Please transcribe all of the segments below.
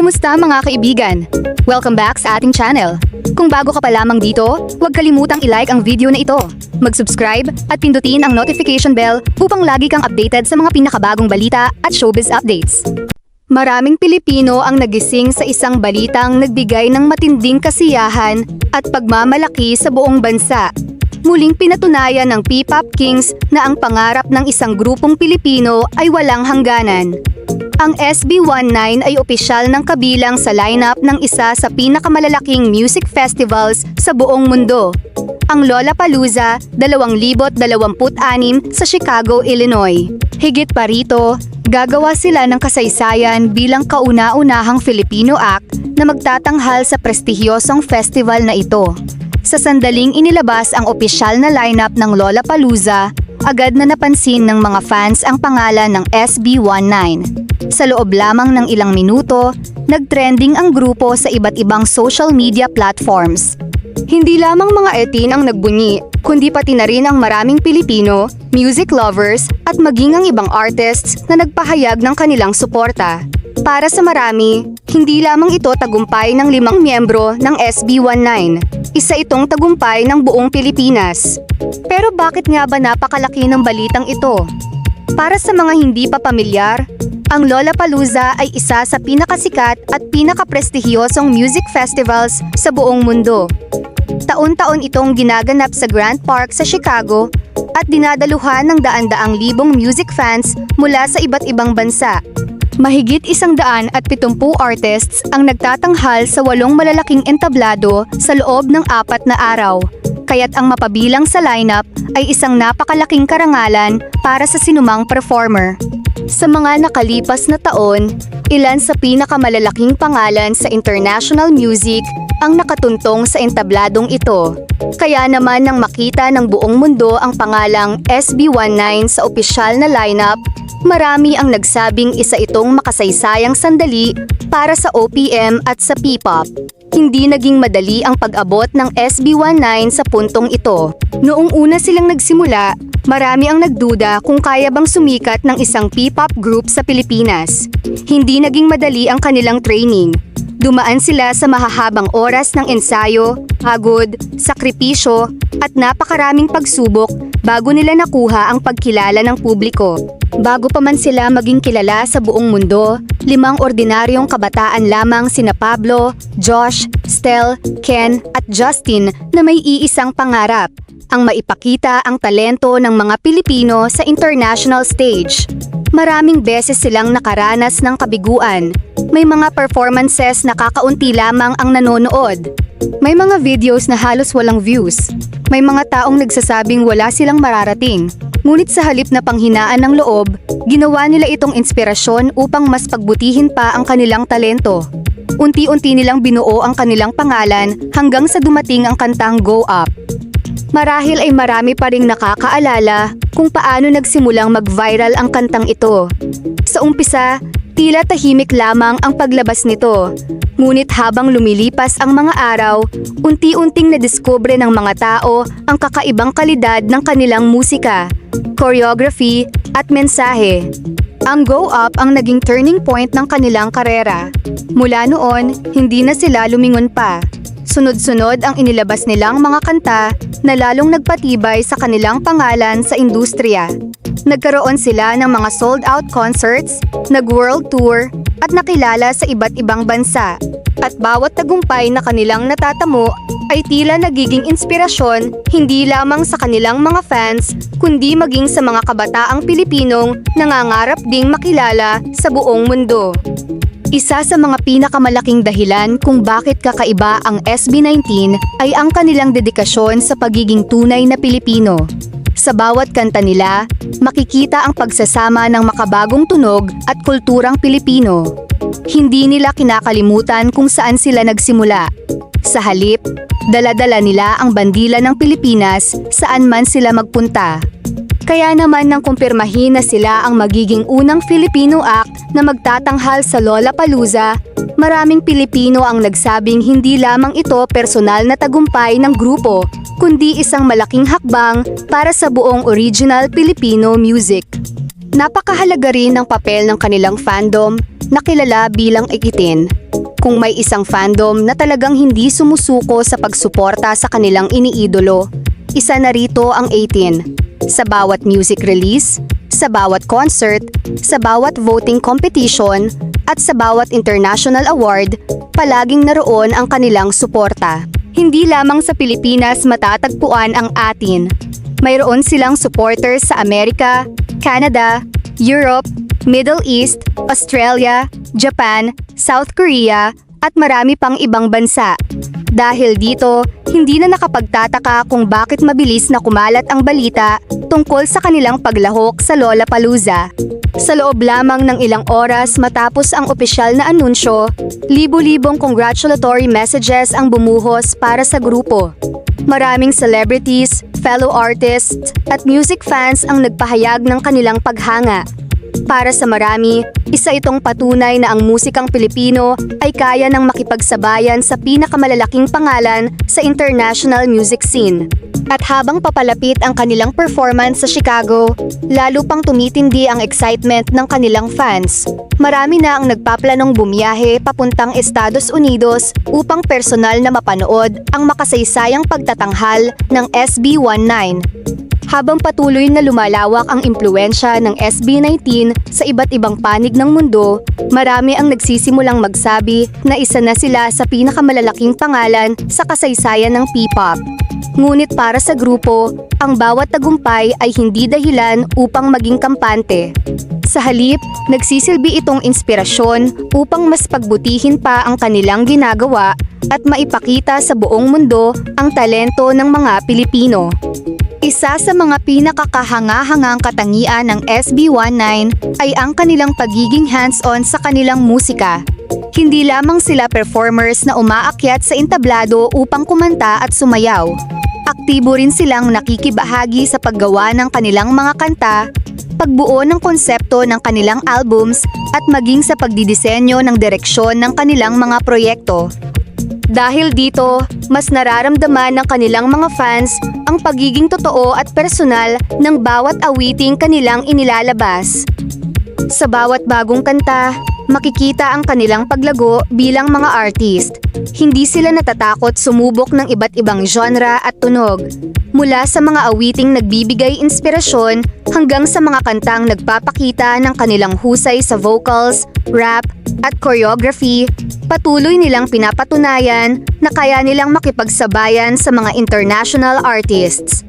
Kumusta mga kaibigan? Welcome back sa ating channel. Kung bago ka pa lamang dito, huwag kalimutang i-like ang video na ito, mag-subscribe at pindutin ang notification bell upang lagi kang updated sa mga pinakabagong balita at showbiz updates. Maraming Pilipino ang nagising sa isang balitang nagbigay ng matinding kasiyahan at pagmamalaki sa buong bansa. Muling pinatunayan ng P-pop Kings na ang pangarap ng isang grupong Pilipino ay walang hangganan. Ang SB19 ay opisyal ng kabilang sa lineup ng isa sa pinakamalalaking music festivals sa buong mundo, ang Lollapalooza 2026 sa Chicago, Illinois. Higit pa rito, gagawa sila ng kasaysayan bilang kauna-unahang Filipino act na magtatanghal sa prestihiyosong festival na ito. Sa sandaling inilabas ang opisyal na lineup ng Lollapalooza, agad na napansin ng mga fans ang pangalan ng SB19. Sa loob lamang ng ilang minuto, nagtrending ang grupo sa iba't ibang social media platforms. Hindi lamang mga etin ang nagbunyi, kundi pati na rin ang maraming Pilipino, music lovers at maging ang ibang artists na nagpahayag ng kanilang suporta. Para sa marami, hindi lamang ito tagumpay ng 5 miyembro ng SB19. Isa itong tagumpay ng buong Pilipinas. Pero bakit nga ba napakalaki ng balitang ito? Para sa mga hindi pa pamilyar, ang Lollapalooza ay isa sa pinakasikat at pinakaprestihiyosong music festivals sa buong mundo. Taon-taon itong ginaganap sa Grant Park sa Chicago at dinadaluhan ng daan-daang libong music fans mula sa iba't ibang bansa. Mahigit 170 artists ang nagtatanghal sa 8 malalaking entablado sa loob ng 4 na araw, kaya't ang mapabilang sa lineup ay isang napakalaking karangalan para sa sinumang performer. Sa mga nakalipas na taon, ilan sa pinakamalalaking pangalan sa international music ang nakatuntong sa entabladong ito. Kaya naman nang makita ng buong mundo ang pangalang SB19 sa opisyal na lineup, marami ang nagsabing isa itong makasaysayang sandali para sa OPM at sa P-pop. Hindi naging madali ang pag-abot ng SB19 sa puntong ito. Noong una silang nagsimula, marami ang nagduda kung kaya bang sumikat ng isang P-pop group sa Pilipinas. Hindi naging madali ang kanilang training. Dumaan sila sa mahahabang oras ng ensayo, pagod, sakripisyo, at napakaraming pagsubok bago nila nakuha ang pagkilala ng publiko. Bago pa man sila maging kilala sa buong mundo, 5 ordinaryong kabataan lamang sina Pablo, Josh, Stel, Ken at Justin na may iisang pangarap, ang maipakita ang talento ng mga Pilipino sa international stage. Maraming beses silang nakaranas ng kabiguan. May mga performances na kakaunti lamang ang nanonood. May mga videos na halos walang views. May mga taong nagsasabing wala silang mararating. Ngunit sa halip na panghinaan ng loob, ginawa nila itong inspirasyon upang mas pagbutihin pa ang kanilang talento. Unti-unti nilang binuo ang kanilang pangalan hanggang sa dumating ang kantang Go Up. Marahil ay marami pa ring nakakaalala kung paano nagsimulang mag-viral ang kantang ito. Sa umpisa, tila tahimik lamang ang paglabas nito. Ngunit habang lumilipas ang mga araw, unti-unting nadiskubre ng mga tao ang kakaibang kalidad ng kanilang musika, choreography at mensahe. Ang Go Up ang naging turning point ng kanilang karera. Mula noon, hindi na sila lumingon pa. Sunod-sunod ang inilabas nilang mga kanta na lalong nagpatibay sa kanilang pangalan sa industriya. Nagkaroon sila ng mga sold-out concerts, nag-world tour, at nakilala sa iba't ibang bansa. At bawat tagumpay na kanilang natatamo ay tila nagiging inspirasyon hindi lamang sa kanilang mga fans, kundi maging sa mga kabataang Pilipinong nangangarap ding makilala sa buong mundo. Isa sa mga pinakamalaking dahilan kung bakit kakaiba ang SB19 ay ang kanilang dedikasyon sa pagiging tunay na Pilipino. Sa bawat kanta nila, makikita ang pagsasama ng makabagong tunog at kulturang Pilipino. Hindi nila kinakalimutan kung saan sila nagsimula. Sa halip, dala-dala nila ang bandila ng Pilipinas saan man sila magpunta. Kaya naman nang kumpirmahin na sila ang magiging unang Filipino act na magtatanghal sa Lollapalooza, maraming Pilipino ang nagsabing hindi lamang ito personal na tagumpay ng grupo, kundi isang malaking hakbang para sa buong original Filipino music. Napakahalaga rin ng papel ng kanilang fandom na kilala bilang Ikitin. Kung may isang fandom na talagang hindi sumusuko sa pagsuporta sa kanilang iniidolo, isa na rito ang 18. Sa bawat music release, sa bawat concert, sa bawat voting competition, at sa bawat international award, palaging naroon ang kanilang suporta. Hindi lamang sa Pilipinas matatagpuan ang atin. Mayroon silang supporters sa Amerika, Canada, Europe, Middle East, Australia, Japan, South Korea, at marami pang ibang bansa. Dahil dito, hindi na nakapagtataka kung bakit mabilis na kumalat ang balita tungkol sa kanilang paglahok sa Lollapalooza. Sa loob lamang ng ilang oras matapos ang opisyal na anunsyo, libo-libong congratulatory messages ang bumuhos para sa grupo. Maraming celebrities, fellow artists, at music fans ang nagpahayag ng kanilang paghanga. Para sa marami, isa itong patunay na ang musikang Pilipino ay kaya ng makipagsabayan sa pinakamalalaking pangalan sa international music scene. At habang papalapit ang kanilang performance sa Chicago, lalo pang tumitindi ang excitement ng kanilang fans. Marami na ang nagpaplanong bumiyahe papuntang Estados Unidos upang personal na mapanood ang makasaysayang pagtatanghal ng SB19. Habang patuloy na lumalawak ang impluwensya ng SB19 sa iba't ibang panig ng mundo, marami ang nagsisimulang magsabi na isa na sila sa pinakamalalaking pangalan sa kasaysayan ng P-pop. Ngunit para sa grupo, ang bawat tagumpay ay hindi dahilan upang maging kampante. Sa halip, nagsisilbi itong inspirasyon upang mas pagbutihin pa ang kanilang ginagawa at maipakita sa buong mundo ang talento ng mga Pilipino. Isa sa mga pinakakahanga-hangang katangian ng SB19 ay ang kanilang pagiging hands-on sa kanilang musika. Hindi lamang sila performers na umaakyat sa entablado upang kumanta at sumayaw. Aktibo rin silang nakikibahagi sa paggawa ng kanilang mga kanta, pagbuo ng konsepto ng kanilang albums at maging sa pagdidisenyo ng direksyon ng kanilang mga proyekto. Dahil dito, mas nararamdaman ng kanilang mga fans ang pagiging totoo at personal ng bawat awiting kanilang inilalabas. Sa bawat bagong kanta, makikita ang kanilang paglago bilang mga artist. Hindi sila natatakot sumubok ng iba't ibang genre at tunog. Mula sa mga awiting nagbibigay inspirasyon hanggang sa mga kantang nagpapakita ng kanilang husay sa vocals, rap, at choreography, patuloy nilang pinapatunayan na kaya nilang makipagsabayan sa mga international artists.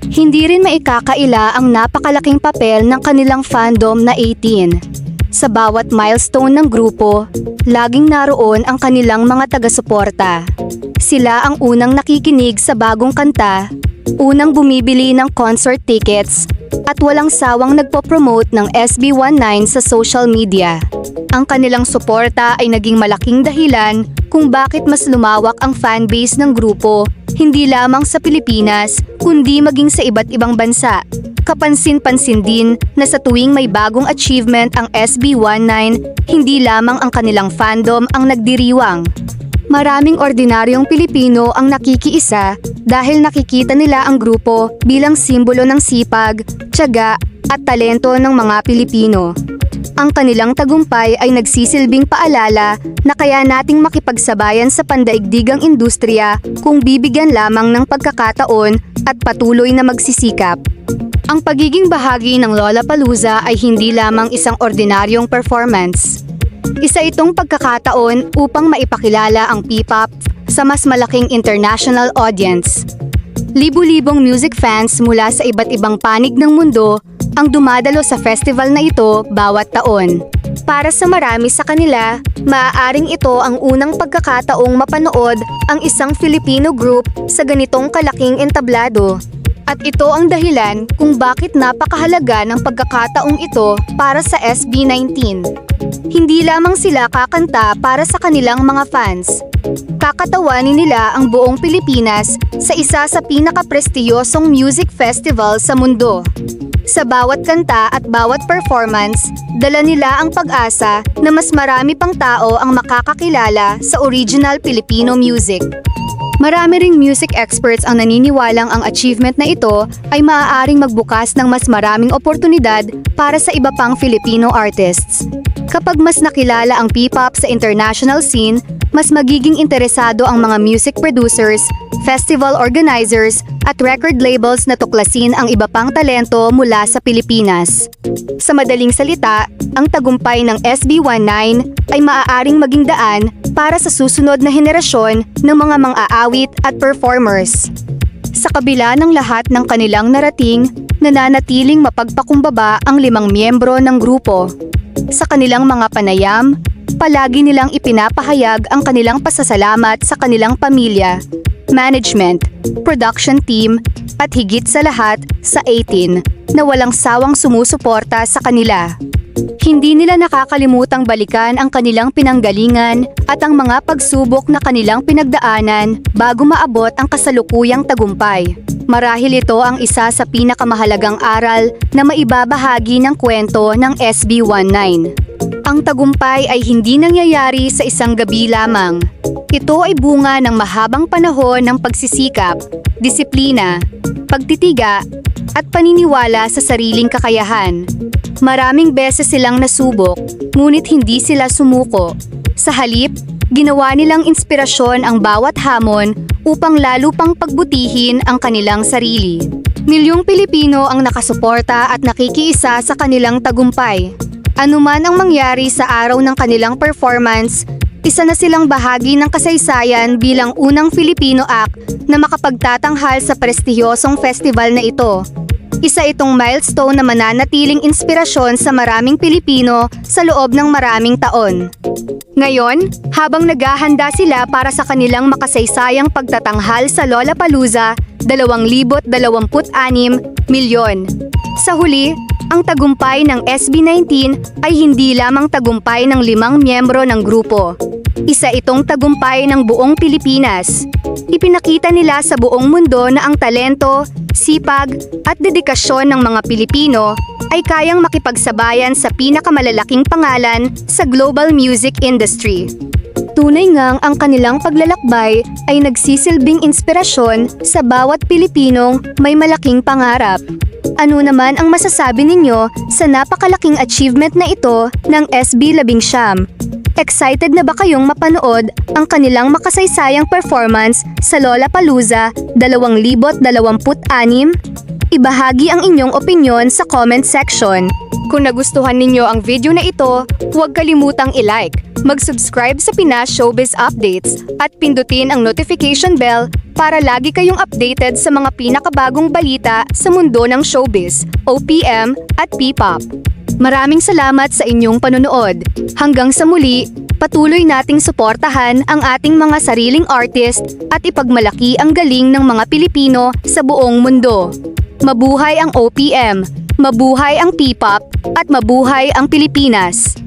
Hindi rin maikakaila ang napakalaking papel ng kanilang fandom na 18. Sa bawat milestone ng grupo, laging naroon ang kanilang mga taga-suporta. Sila ang unang nakikinig sa bagong kanta, unang bumibili ng concert tickets, at walang sawang nagpo-promote ng SB19 sa social media. Ang kanilang suporta ay naging malaking dahilan kung bakit mas lumawak ang fanbase ng grupo, hindi lamang sa Pilipinas, kundi maging sa iba't ibang bansa. Kapansin-pansin din na sa tuwing may bagong achievement ang SB19, hindi lamang ang kanilang fandom ang nagdiriwang. Maraming ordinaryong Pilipino ang nakikiisa dahil nakikita nila ang grupo bilang simbolo ng sipag, tiyaga at talento ng mga Pilipino. Ang kanilang tagumpay ay nagsisilbing paalala na kaya nating makipagsabayan sa pandaigdigang industriya kung bibigyan lamang ng pagkakataon at patuloy na magsisikap. Ang pagiging bahagi ng Lollapalooza ay hindi lamang isang ordinaryong performance. Isa itong pagkakataon upang maipakilala ang P-pop sa mas malaking international audience. Libu-libong music fans mula sa iba't ibang panig ng mundo ang dumadalo sa festival na ito bawat taon. Para sa marami sa kanila, maaaring ito ang unang pagkakataong mapanood ang isang Filipino group sa ganitong kalaking entablado. At ito ang dahilan kung bakit napakahalaga ng pagkakataong ito para sa SB19. Hindi lamang sila kakanta para sa kanilang mga fans. Kakatawanin nila ang buong Pilipinas sa isa sa pinakaprestiyosong music festival sa mundo. Sa bawat kanta at bawat performance, dala nila ang pag-asa na mas marami pang tao ang makakakilala sa original Filipino music. Marami ring music experts ang naniniwalang ang achievement na ito ay maaaring magbukas ng mas maraming oportunidad para sa iba pang Filipino artists. Kapag mas nakilala ang P-pop sa international scene, mas magiging interesado ang mga music producers, festival organizers, at record labels na tuklasin ang iba pang talento mula sa Pilipinas. Sa madaling salita, ang tagumpay ng SB19 ay maaaring maging daan para sa susunod na henerasyon ng mga mang-aawit at performers. Sa kabila ng lahat ng kanilang narating, nananatiling mapagpakumbaba ang 5 miyembro ng grupo. Sa kanilang mga panayam, palagi nilang ipinapahayag ang kanilang pasasalamat sa kanilang pamilya, management, production team, at higit sa lahat sa 18 na walang sawang sumusuporta sa kanila. Hindi nila nakakalimutang balikan ang kanilang pinanggalingan at ang mga pagsubok na kanilang pinagdaanan bago maabot ang kasalukuyang tagumpay. Marahil ito ang isa sa pinakamahalagang aral na maibabahagi ng kwento ng SB19. Ang tagumpay ay hindi nangyayari sa isang gabi lamang. Ito ay bunga ng mahabang panahon ng pagsisikap, disiplina, pagtitiga, at paniniwala sa sariling kakayahan. Maraming beses silang nasubok, ngunit hindi sila sumuko. Sa halip, ginawa nilang inspirasyon ang bawat hamon upang lalo pang pagbutihin ang kanilang sarili. Milyong Pilipino ang nakasuporta at nakikiisa sa kanilang tagumpay. Anuman ang mangyari sa araw ng kanilang performance, isa na silang bahagi ng kasaysayan bilang unang Filipino act na makapagtatanghal sa prestihiyosong festival na ito. Isa itong milestone na mananatiling inspirasyon sa maraming Pilipino sa loob ng maraming taon. Ngayon, habang naghahanda sila para sa kanilang makasaysayang pagtatanghal sa Lollapalooza 2026 milyon. Sa huli, ang tagumpay ng SB19 ay hindi lamang tagumpay ng 5 miyembro ng grupo. Isa itong tagumpay ng buong Pilipinas. Ipinakita nila sa buong mundo na ang talento, sipag, at dedikasyon ng mga Pilipino ay kayang makipagsabayan sa pinakamalalaking pangalan sa global music industry. Tunay ngang ang kanilang paglalakbay ay nagsisilbing inspirasyon sa bawat Pilipinong may malaking pangarap. Ano naman ang masasabi ninyo sa napakalaking achievement na ito ng SB19? Excited na ba kayong mapanood ang kanilang makasaysayang performance sa Lollapalooza 2026? Ibahagi ang inyong opinyon sa comment section. Kung nagustuhan ninyo ang video na ito, huwag kalimutang i-like, mag-subscribe sa Pinas Showbiz Updates at pindutin ang notification bell para lagi kayong updated sa mga pinakabagong balita sa mundo ng showbiz, OPM at P-pop. Maraming salamat sa inyong panonood. Hanggang sa muli, patuloy nating suportahan ang ating mga sariling artist at ipagmalaki ang galing ng mga Pilipino sa buong mundo. Mabuhay ang OPM, mabuhay ang P-pop, at mabuhay ang Pilipinas!